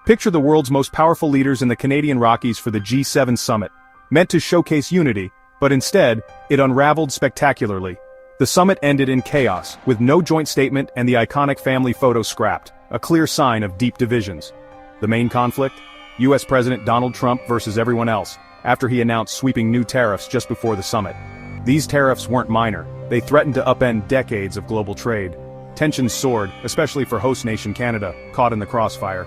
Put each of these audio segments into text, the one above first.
Picture the world's most powerful leaders in the Canadian Rockies for the G7 summit, meant to showcase unity, but instead, it unraveled spectacularly. The summit ended in chaos, with no joint statement and the iconic family photo scrapped, a clear sign of deep divisions. The main conflict? US President Donald Trump versus everyone else, after he announced sweeping new tariffs just before the summit. These tariffs weren't minor, they threatened to upend decades of global trade. Tensions soared, especially for host nation Canada, caught in the crossfire.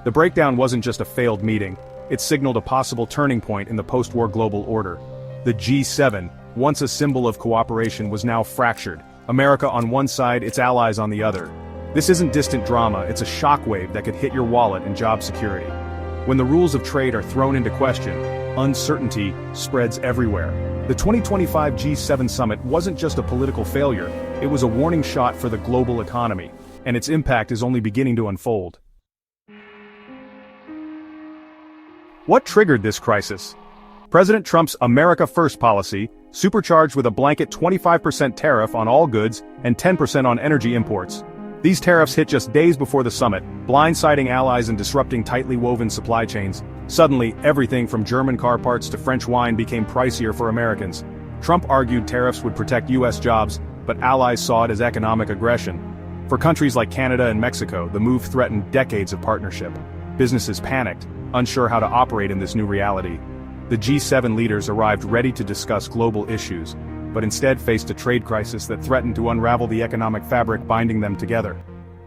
The breakdown wasn't just a failed meeting, it signaled a possible turning point in the post-war global order. The G7, once a symbol of cooperation, was now fractured, America on one side, its allies on the other. This isn't distant drama, it's a shockwave that could hit your wallet and job security. When the rules of trade are thrown into question, uncertainty spreads everywhere. The 2025 G7 summit wasn't just a political failure, it was a warning shot for the global economy, and its impact is only beginning to unfold. What triggered this crisis? President Trump's America First policy, supercharged with a blanket 25% tariff on all goods and 10% on energy imports. These tariffs hit just days before the summit, blindsiding allies and disrupting tightly woven supply chains. Suddenly, everything from German car parts to French wine became pricier for Americans. Trump argued tariffs would protect US jobs, but allies saw it as economic aggression. For countries like Canada and Mexico, the move threatened decades of partnership. Businesses panicked, unsure how to operate in this new reality. The G7 leaders arrived ready to discuss global issues, but instead faced a trade crisis that threatened to unravel the economic fabric binding them together.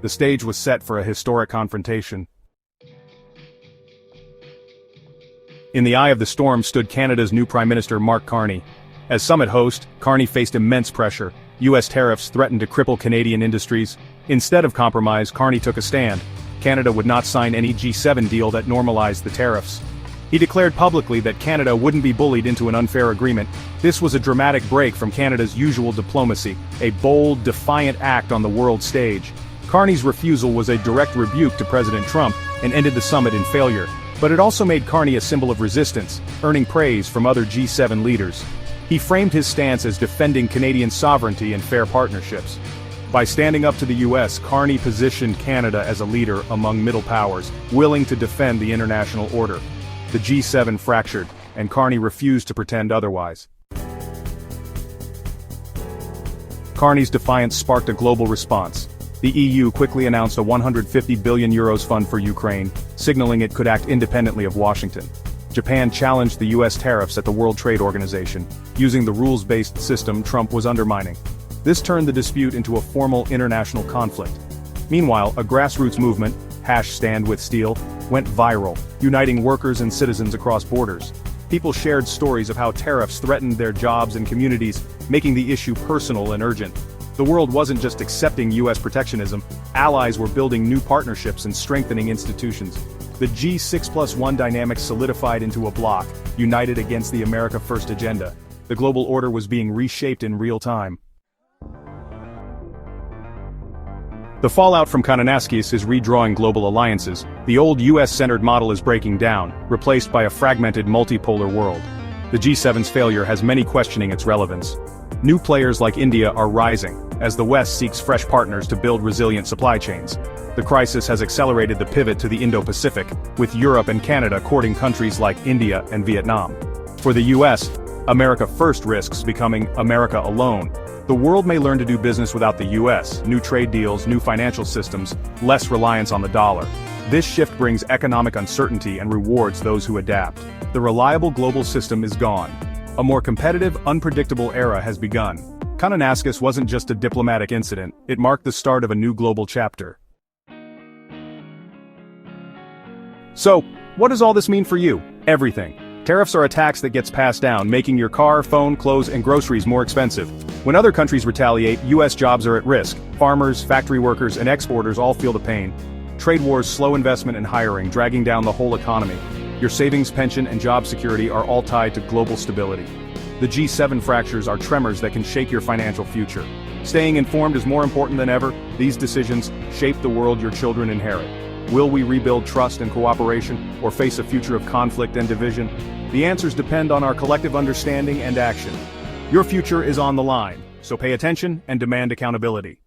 The stage was set for a historic confrontation. In the eye of the storm stood Canada's new Prime Minister Mark Carney. As summit host, Carney faced immense pressure. US tariffs threatened to cripple Canadian industries. Instead of compromise, Carney took a stand. Canada would not sign any G7 deal that normalized the tariffs. He declared publicly that Canada wouldn't be bullied into an unfair agreement. This was a dramatic break from Canada's usual diplomacy, a bold, defiant act on the world stage. Carney's refusal was a direct rebuke to President Trump and ended the summit in failure, but it also made Carney a symbol of resistance, earning praise from other G7 leaders. He framed his stance as defending Canadian sovereignty and fair partnerships. By standing up to the US, Carney positioned Canada as a leader among middle powers, willing to defend the international order. The G7 fractured, and Carney refused to pretend otherwise. Carney's defiance sparked a global response. The EU quickly announced a €150 billion fund for Ukraine, signaling it could act independently of Washington. Japan challenged the US tariffs at the World Trade Organization, using the rules-based system Trump was undermining. This turned the dispute into a formal international conflict. Meanwhile, a grassroots movement, #StandWithSteel, went viral, uniting workers and citizens across borders. People shared stories of how tariffs threatened their jobs and communities, making the issue personal and urgent. The world wasn't just accepting US protectionism, allies were building new partnerships and strengthening institutions. The G6+1 dynamic solidified into a bloc, united against the America First agenda. The global order was being reshaped in real time. The fallout from Carney's is redrawing global alliances. The old US-centered model is breaking down, replaced by a fragmented multipolar world. The G7's failure has many questioning its relevance. New players like India are rising, as the West seeks fresh partners to build resilient supply chains. The crisis has accelerated the pivot to the Indo-Pacific, with Europe and Canada courting countries like India and Vietnam. For the US, America First risks becoming America alone. The world may learn to do business without the US, new trade deals, new financial systems, less reliance on the dollar. This shift brings economic uncertainty and rewards those who adapt. The reliable global system is gone. A more competitive, unpredictable era has begun. Carney wasn't just a diplomatic incident, it marked the start of a new global chapter. So, what does all this mean for you? Everything. Tariffs are a tax that gets passed down, making your car, phone, clothes, and groceries more expensive. When other countries retaliate, US jobs are at risk. Farmers, factory workers, and exporters all feel the pain. Trade wars slow investment and hiring, dragging down the whole economy. Your savings, pension, and job security are all tied to global stability. The G7 fractures are tremors that can shake your financial future. Staying informed is more important than ever. These decisions shape the world your children inherit. Will we rebuild trust and cooperation, or face a future of conflict and division? The answers depend on our collective understanding and action. Your future is on the line, so pay attention and demand accountability.